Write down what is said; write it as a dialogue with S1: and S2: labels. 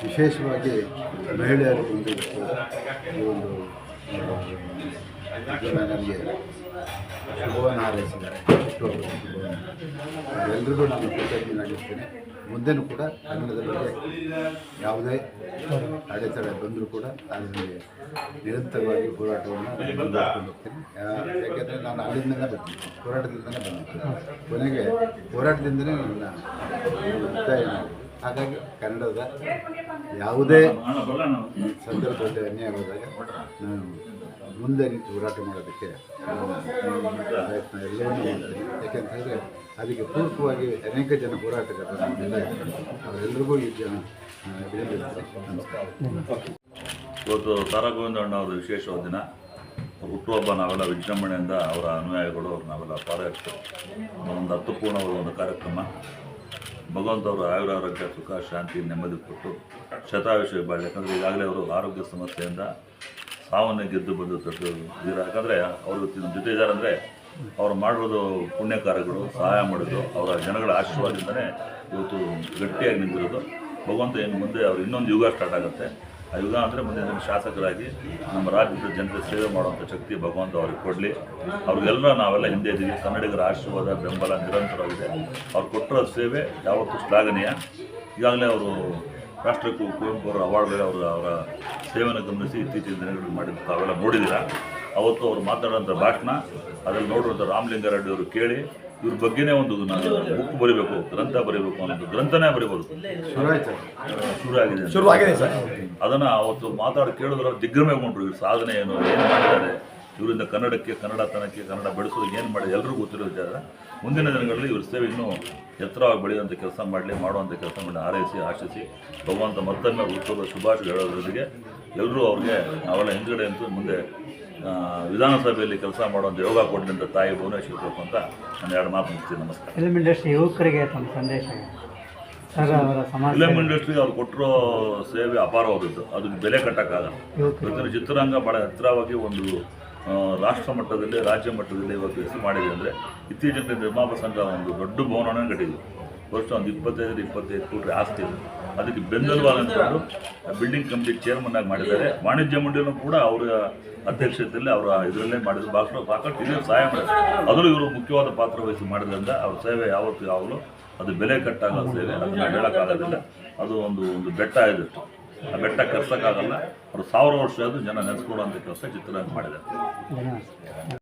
S1: ವಿಶೇಷವಾಗಿ ಮಹಿಳೆಯರು ಈ ಒಂದು ನನಗೆ ಶುಭವನ್ನು ಹಾರೈಸಿದ್ದಾರೆ. ಎಲ್ಲರಿಗೂ ನಾನು ಕೃತಜ್ಞನಾಗಿರ್ತೇನೆ. ಮುಂದೆನೂ ಕೂಡ ಕನ್ನಡದ ಬಗ್ಗೆ ಯಾವುದೇ ಅಡೆತಡೆ ಬಂದರೂ ಕೂಡ ಅದರಲ್ಲಿ ನಿರಂತರವಾಗಿ ಹೋರಾಟವನ್ನು ಮುಂದುವರ್ಕೊಂಡು ಹೋಗ್ತೇನೆ. ಯಾಕೆಂದರೆ ನಾನು ಅಲ್ಲಿಂದಲೇ ಬರ್ತೀನಿ, ಹೋರಾಟದಿಂದಲೇ ಬಂದಿದ್ದೆ. ಕೊನೆಗೆ ಹೋರಾಟದಿಂದಲೇ ನನ್ನ ಮುಕ್ತಾಯ. ಹಾಗಾಗಿ ಕನ್ನಡದ ಯಾವುದೇ ಸಂದರ್ಭದಲ್ಲಿ ಅನ್ಯಾಯ ಹೋದಾಗ ನಾನು ಮುಂದೆ ನಿಂತು ಹೋರಾಟ ಮಾಡೋದಕ್ಕೆ ಪ್ರಯತ್ನ ಎಲ್ಲವನ್ನೂ ಮಾಡ್ತೀನಿ. ಯಾಕೆಂತ ಹೇಳಿದ್ರೆ ಅದಕ್ಕೆ ಪೂರಕವಾಗಿ ಅನೇಕ ಜನ ಹೋರಾಟಗಾರರು ನಮ್ಮೆಲ್ಲ ಅವರೆಲ್ಲರಿಗೂ ಈ ಜನ ನಮಸ್ಕಾರ.
S2: ಇವತ್ತು ತಾರಾ ಗೋವಿಂದ ಅಣ್ಣ ಅವರ ವಿಶೇಷವಾದ ದಿನ. ಹುಟ್ಟುಹಬ್ಬ ನಾವೆಲ್ಲ ವಿಜೃಂಭಣೆಯಿಂದ ಅವರ ಅನುಯಾಯಿಗಳು ಅವ್ರು ನಾವೆಲ್ಲ ಪಾಲ್ಗೊಳ್ತೀವಿ. ಒಂದು ಅರ್ಥಪೂರ್ಣವಾದ ಒಂದು ಕಾರ್ಯಕ್ರಮ. ಭಗವಂತವರು ಆಯುರಾರೋಗ್ಯ ಸುಖ ಶಾಂತಿ ನೆಮ್ಮದಿ ಕೊಟ್ಟು ಶತಾಯುಷ ಬಾಳಿ. ಯಾಕಂದರೆ ಈಗಾಗಲೇ ಅವರು ಆರೋಗ್ಯ ಸಮಸ್ಯೆಯಿಂದ ಸಾವನ್ನೇ ಗೆದ್ದು ಬಂದು ತೊಟ್ಟು ಇದ್ದೀರ. ಯಾಕಂದರೆ ಅವರು ನಮ್ಮ ಜೊತೆ ಇದ್ದಾರೆ ಅಂದರೆ ಅವ್ರು ಮಾಡಿರೋದು ಪುಣ್ಯ ಕಾರ್ಯಗಳು, ಸಹಾಯ ಮಾಡೋದು, ಅವರ ಜನಗಳ ಆಶೀರ್ವಾದದಿಂದಲೇ ಇವತ್ತು ಗಟ್ಟಿಯಾಗಿ ನಿಂತಿರೋದು. ಭಗವಂತ ಇನ್ನು ಮುಂದೆ ಅವ್ರು ಇನ್ನೊಂದು ಯುಗ ಸ್ಟಾರ್ಟ್ ಆಗುತ್ತೆ. ಆ ಯುಗ ಅಂದರೆ ಮುಂದೆ ಶಾಸಕರಾಗಿ ನಮ್ಮ ರಾಜ್ಯದ ಜನತೆ ಸೇವೆ ಮಾಡುವಂಥ ಶಕ್ತಿ ಭಗವಂತ ಅವ್ರಿಗೆ ಕೊಡಲಿ. ಅವ್ರಿಗೆಲ್ಲ ನಾವೆಲ್ಲ ಹಿಂದೆ ಇದ್ದೀವಿ. ಕನ್ನಡಿಗರ ಆಶೀರ್ವಾದ ಬೆಂಬಲ ನಿರಂತರವಾಗಿದೆ. ಅವ್ರು ಕೊಟ್ಟಿರೋ ಸೇವೆ ಯಾವತ್ತೂ ಶ್ಲಾಘನೀಯ. ಈಗಾಗಲೇ ಅವರು ರಾಷ್ಟ್ರಕ್ಕೂ ಕುವೆಂಪು ಅವರ ಅವಾರ್ಡ್ಗಳು ಅವರ ಸೇವೆಯನ್ನು ಗಮನಿಸಿ ಇತ್ತೀಚಿನ ದಿನಗಳಲ್ಲಿ ಮಾಡಿದ್ದು ತಾವೆಲ್ಲ ನೋಡಿದ್ದೀರ. ಅವತ್ತು ಅವರು ಮಾತಾಡೋಂಥ ಭಾಷಣ ಅದರಲ್ಲಿ ನೋಡಿರೋಂಥ ರಾಮಲಿಂಗಾರೆಡ್ಡಿ ಅವರು ಕೇಳಿ ಇವ್ರ ಬಗ್ಗೆನೇ ಒಂದು ನಾನು ಬುಕ್ ಬರೀಬೇಕು, ಗ್ರಂಥ ಬರೀಬೇಕು ಅನ್ನೋದು, ಗ್ರಂಥನೇ ಬರೀಬೋದು ಶುರುವಾಗಿದೆ ಸರ್. ಅದನ್ನು ಅವತ್ತು ಮಾತಾಡಿ ಕೇಳಿದ್ರೆ ದಿಗ್ಭ್ರಮೆಗೊಂಡ್ರು. ಇವ್ರ ಸಾಧನೆ ಏನು ಮಾಡಿದ್ದಾರೆ, ಇವರಿಂದ ಕನ್ನಡಕ್ಕೆ, ಕನ್ನಡತನಕ್ಕೆ, ಕನ್ನಡ ಬೆಳೆಸೋದಕ್ಕೆ ಏನು ಮಾಡಿ ಎಲ್ಲರಿಗೂ ಗೊತ್ತಿರೋ ವಿಚಾರ. ಮುಂದಿನ ದಿನಗಳಲ್ಲಿ ಇವ್ರ ಸೇವೆ ಇನ್ನೂ ಎತ್ತರವಾಗಿ ಬೆಳೆಯುವಂಥ ಕೆಲಸ ಮಾಡಲಿ, ಮಾಡುವಂಥ ಕೆಲಸ ಮಾಡಿ ಹಾರೈಸಿ ಆಶಿಸಿ ಭಗವಂತ ಮತ್ತೊಮ್ಮೆ ಹುಟ್ಟುಹಬ್ಬದ ಶುಭಾಶಯ ಹೇಳೋದ್ರೊಂದಿಗೆ ಎಲ್ಲರೂ ಅವ್ರಿಗೆ ನಾವೆಲ್ಲ ಹಿಂದುಗಡೆ ಅಂತೂ ಮುಂದೆ ವಿಧಾನಸಭೆಯಲ್ಲಿ ಕೆಲಸ ಮಾಡುವಂಥ ಯೋಗ ಕೊಡಲಿ ಅಂತ ತಾಯಿ ಭುವನೇಶ್ವರಿ ಅಂತ ನಾನು ಎರಡು ಮಾತು ಮುಗಿಸ್ತೀನಿ. ನಮಸ್ಕಾರ.
S3: ಫಿಲ್ಮ್ ಇಂಡಸ್ಟ್ರಿ ಯುವಕರಿಗೆ ತಮ್ಮ ಸಂದೇಶ
S2: ಫಿಲಮ್ ಇಂಡಸ್ಟ್ರಿಗೆ ಅವ್ರು ಕೊಟ್ಟಿರೋ ಸೇವೆ ಅಪಾರವಾದದ್ದು. ಅದಕ್ಕೆ ಬೆಲೆ ಕಟ್ಟೋಕ್ಕಾಗಲ್ಲ. ಇವತ್ತಿನ ಚಿತ್ರರಂಗ ಭಾಳ ಹತ್ತಿರವಾಗಿ ಒಂದು ರಾಷ್ಟ್ರ ಮಟ್ಟದಲ್ಲಿ, ರಾಜ್ಯ ಮಟ್ಟದಲ್ಲಿ ಇವತ್ತು ಹೆಸರು ಮಾಡಿದೆ ಅಂದರೆ ಇತ್ತೀಚಿನ ನಿರ್ಮಾಪ ಸಂಘ ಒಂದು ದೊಡ್ಡ ಭವನವನ್ನು ಕಟ್ಟಿದ್ವಿ. ವರ್ಷ ಒಂದು 25 ಕೋಟಿ ಆಸ್ತಿ ಇದೆ. ಅದಕ್ಕೆ ಬೆಂಬಲವಾಗಿ ಅಂದ್ಕೊಂಡು ಬಿಲ್ಡಿಂಗ್ ಕಮಿಟಿ ಚೇರ್ಮನ್ ಆಗಿ ಮಾಡಿದ್ದಾರೆ. ವಾಣಿಜ್ಯ ಮಂಡಳಿಯೂ ಕೂಡ ಅವರ ಅಧ್ಯಕ್ಷತೆಯಲ್ಲಿ ಅವರ ಇದರಲ್ಲೇ ಮಾಡಿದ್ರು. ಸಾಕಷ್ಟು ಇಲ್ಲಿ ಸಹಾಯ ಮಾಡಿದ್ದಾರೆ. ಅದರಲ್ಲೂ ಇವರು ಮುಖ್ಯವಾದ ಪಾತ್ರ ವಹಿಸಿ ಮಾಡಿದ್ರಿಂದ ಅವ್ರ ಸೇವೆ ಯಾವಾಗಲೂ ಅದು ಬೆಲೆ ಕಟ್ಟಾಗೋ ಸೇವೆ. ಅದನ್ನು ಹೇಳೋಕ್ಕಾಗೋದಿಲ್ಲ. ಅದು ಒಂದು ಬೆಟ್ಟ ಇದಿತ್ತು. ಆ ಬೆಟ್ಟ ಕೆರ್ಸೋಕ್ಕಾಗಲ್ಲ. ಅವರು 1000 ವರ್ಷ ಆದರೂ ಜನ ನೆನೆಸ್ಕೊಳ್ಳುವಂಥ ಕೆಲಸ ಚಿತ್ರರಂಗ ಮಾಡಿದ್ದಾರೆ.